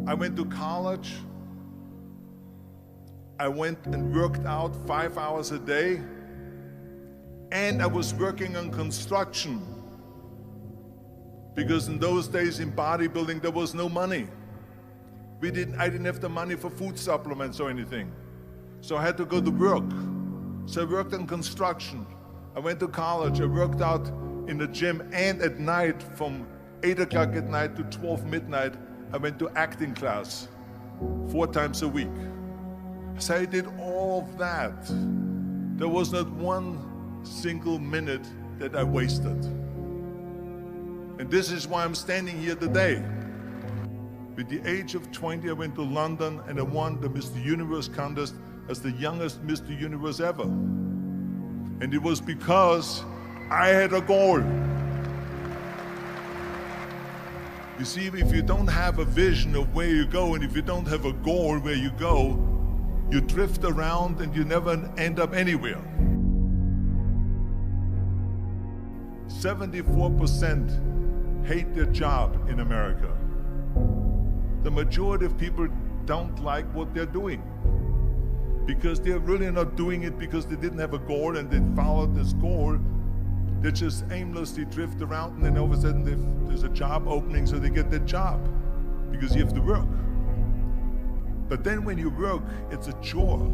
I went to college. I went and worked out 5 hours a day. And I was working on construction. Because in those days in bodybuilding, there was no money. I didn't have the money for food supplements or anything. So I had to go to work. So I worked on construction. I went to college. I worked out in the gym, and at night, from 8 o'clock at night to 12 midnight, I went to acting class 4 times a week. So I did all of that. There was not one single minute that I wasted. And this is why I'm standing here today. With the age of 20, I went to London and I won the Mr. Universe contest as the youngest Mr. Universe ever. And it was because I had a goal. You see, if you don't have a vision of where you go, and if you don't have a goal where you go, you drift around and you never end up anywhere. 74% hate their job in America. The majority of people don't like what they're doing because they're really not doing it because they didn't have a goal and they followed this goal. They just aimlessly drift around, and then all of a sudden there's a job opening, so they get that job because you have to work. But then when you work, it's a chore.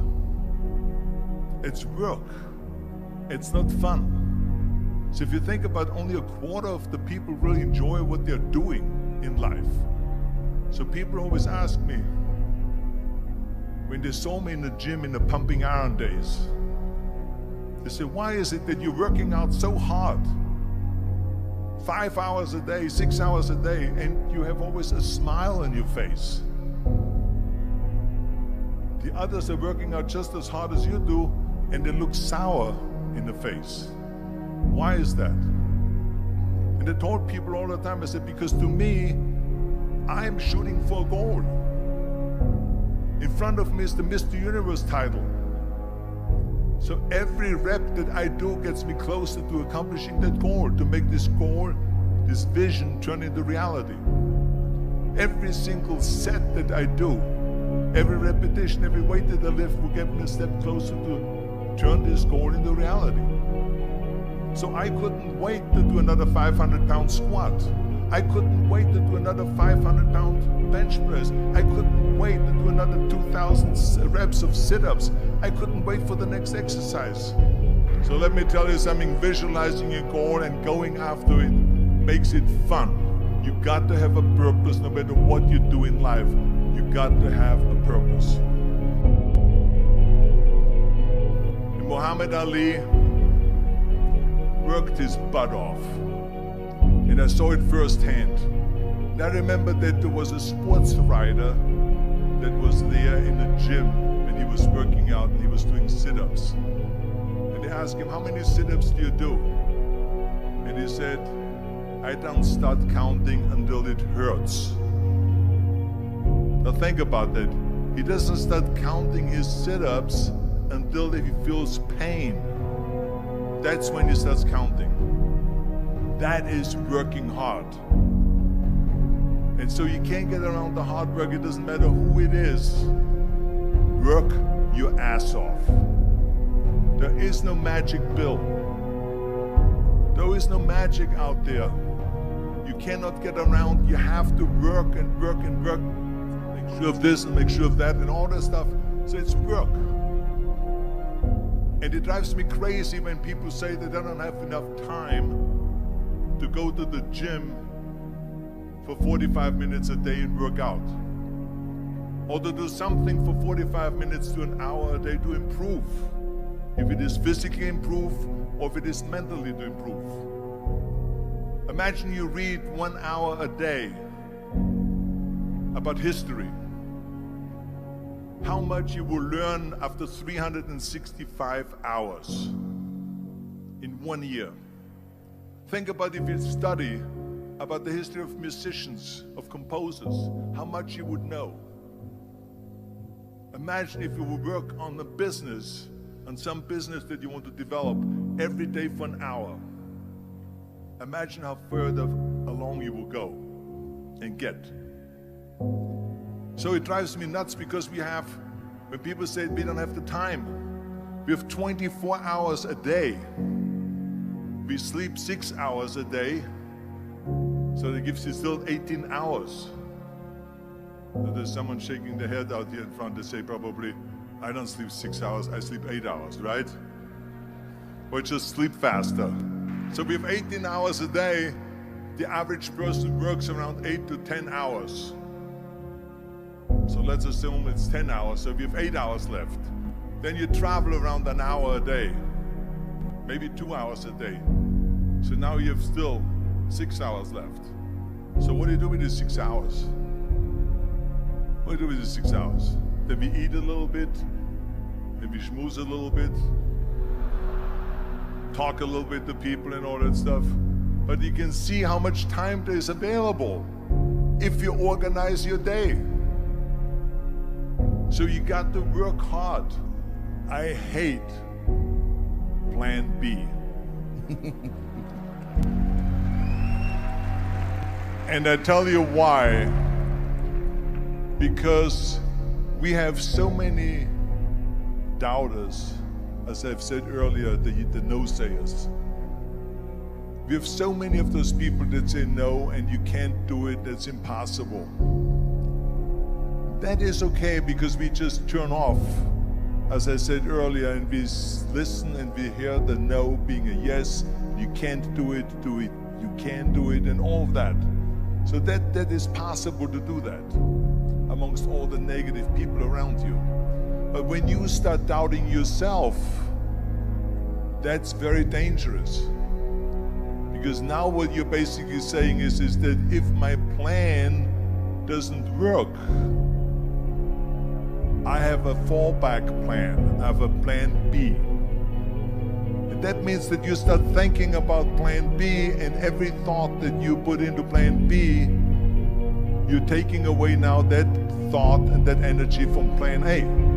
It's work. It's not fun. So if you think about, only a quarter of the people really enjoy what they're doing in life. So people always ask me, when they saw me in the gym in the pumping iron days, they say, why is it that you're working out so hard? 5 hours a day, 6 hours a day, and you have always a smile on your face. The others are working out just as hard as you do, and they look sour in the face. Why is that? And I told people all the time, I said, because to me, I'm shooting for a goal. In front of me is the Mr. Universe title. So every rep that I do gets me closer to accomplishing that goal, to make this goal, this vision, turn into reality. Every single set that I do, every repetition, every weight that I lift will get me a step closer to turn this goal into reality. So I couldn't wait to do another 500-pound squat. I couldn't wait to do another 500-pound bench press. I couldn't wait to do another 2,000 reps of sit-ups. I couldn't wait for the next exercise. So let me tell you something, visualizing your goal and going after it makes it fun. You got to have a purpose no matter what you do in life. You got to have a purpose. And Muhammad Ali worked his butt off. And I saw it firsthand. And I remember that there was a sports writer that was there in the gym when he was working out and he was doing sit-ups. And they asked him, how many sit-ups do you do? And he said, I don't start counting until it hurts. Now think about that. He doesn't start counting his sit-ups until he feels pain. That's when he starts counting. That is working hard. And so you can't get around the hard work. It doesn't matter who it is. Work your ass off. There is no magic pill. There is no magic out there. You cannot get around. You have to work and work and work. Make sure of this and make sure of that and all that stuff. So it's work. And it drives me crazy when people say that they don't have enough time to go to the gym for 45 minutes a day and work out. Or to do something for 45 minutes to an hour a day to improve. If it is physically improve or if it is mentally to improve. Imagine you read 1 hour a day about history. How much you will learn after 365 hours in 1 year. Think about if you study about the history of musicians, of composers, how much you would know. Imagine if you would work on a business, on some business that you want to develop every day for an hour. Imagine how further along you will go and get. So it drives me nuts because when people say we don't have the time, we have 24 hours a day. We sleep 6 hours a day, so that gives you still 18 hours. So there's someone shaking their head out here in front. They say probably, I don't sleep 6 hours, I sleep 8 hours, right? Or just sleep faster. So we have 18 hours a day. The average person works around 8 to 10 hours. So let's assume it's 10 hours, so we have 8 hours left. Then you travel around an hour a day, maybe 2 hours a day. So now you have still 6 hours left. So what do you do with these 6 hours? What do you do with these 6 hours? Then we eat a little bit, then we schmooze a little bit, talk a little bit to people and all that stuff. But you can see how much time there is available if you organize your day. So you got to work hard. I hate plan B. And I tell you why. Because we have so many doubters, as I've said earlier, the no-sayers. We have so many of those people that say no and you can't do it, that's impossible. That is okay because we just turn off, as I said earlier, and we listen and we hear the no being a yes. You can't do it, you can do it, and all of that. So that is possible to do that amongst all the negative people around you. But when you start doubting yourself, that's very dangerous. Because now what you're basically saying is that if my plan doesn't work, I have a fallback plan, I have a plan B. And that means that you start thinking about plan B, and every thought that you put into plan B, you're taking away now that thought and that energy from plan A.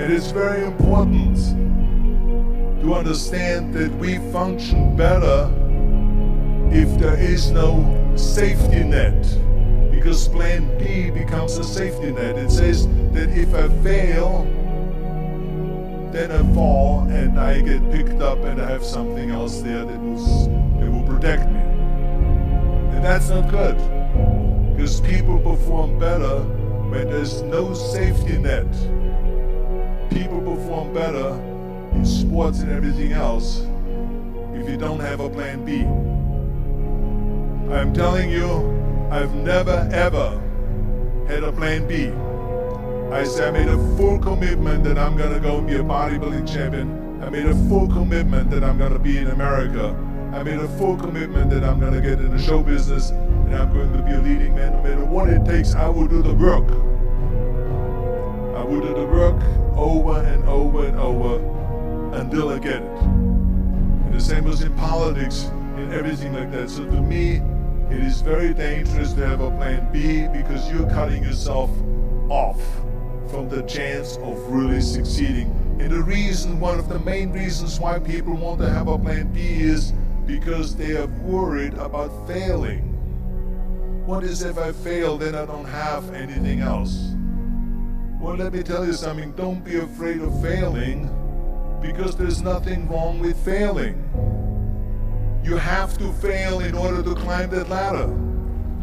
It is very important to understand that we function better if there is no safety net, because plan B becomes a safety net. It says that if I fail, then I fall and I get picked up and I have something else there that will protect me. And that's not good, because people perform better when there's no safety net. People perform better in sports and everything else if you don't have a plan B. I'm telling you, I've never ever had a plan B. I said I made a full commitment that I'm gonna go and be a bodybuilding champion. I made a full commitment that I'm gonna be in America. I made a full commitment that I'm gonna get in the show business and I'm going to be a leading man. No matter what it takes, I will do the work. I will do the work over and over and over until I get it. And the same was in politics and everything like that. So to me, it is very dangerous to have a plan B, because you're cutting yourself off from the chance of really succeeding. And the reason, one of the main reasons why people want to have a plan B is because they are worried about failing. What is if I fail, then I don't have anything else? Well, let me tell you something, don't be afraid of failing, because there's nothing wrong with failing. You have to fail in order to climb that ladder.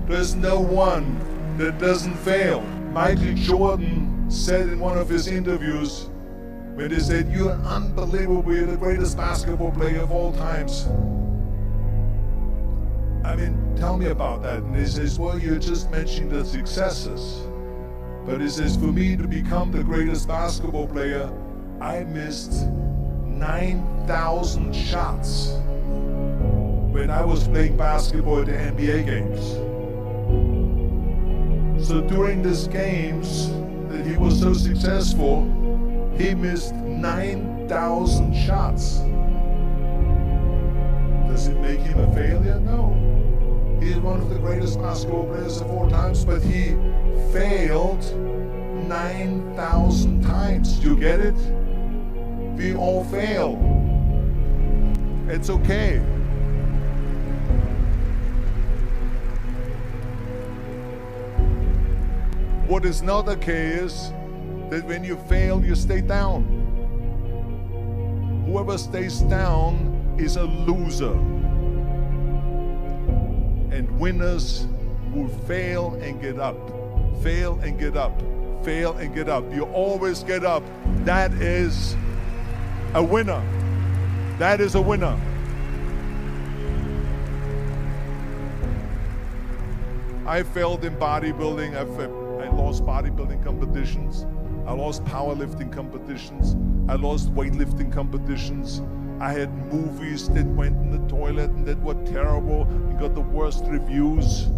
There's no one that doesn't fail. Michael Jordan said in one of his interviews, when they said, "You're unbelievable, you're the greatest basketball player of all times." I mean, tell me about that. And he says, well, you're just mentioning the successes. But he says, for me to become the greatest basketball player, I missed 9,000 shots when I was playing basketball at the NBA games. So during these games that he was so successful, he missed 9,000 shots. Does it make him a failure? No. He's one of the greatest basketball players of all times, but he failed 9,000 times. Do you get it? We all fail. It's okay. What is not okay is that when you fail, you stay down. Whoever stays down is a loser. And winners will fail and get up. Fail and get up. Fail and get up. You always get up. That is a winner. That is a winner. I failed in bodybuilding. I lost bodybuilding competitions. I lost powerlifting competitions. I lost weightlifting competitions. I had movies that went in the toilet and that were terrible and got the worst reviews.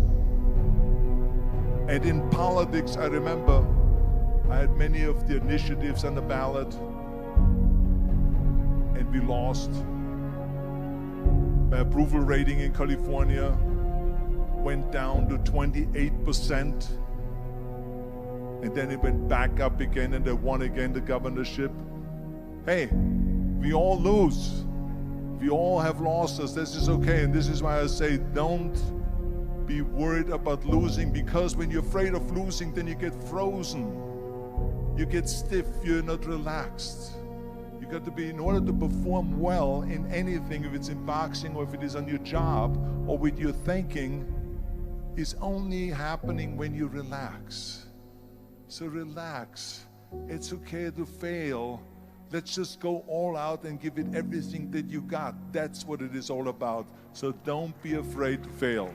And in politics, I remember I had many of the initiatives on the ballot, and we lost. My approval rating in California went down to 28%, and then it went back up again, and I won again the governorship. Hey, we all lose. We all have losses. This is okay, and this is why I say don't be worried about losing, because when you're afraid of losing, then you get frozen. You get stiff, you're not relaxed. You got to be, in order to perform well in anything, if it's in boxing or if it is on your job or with your thinking, is only happening when you relax. So relax. It's okay to fail. Let's just go all out and give it everything that you got. That's what it is all about. So don't be afraid to fail.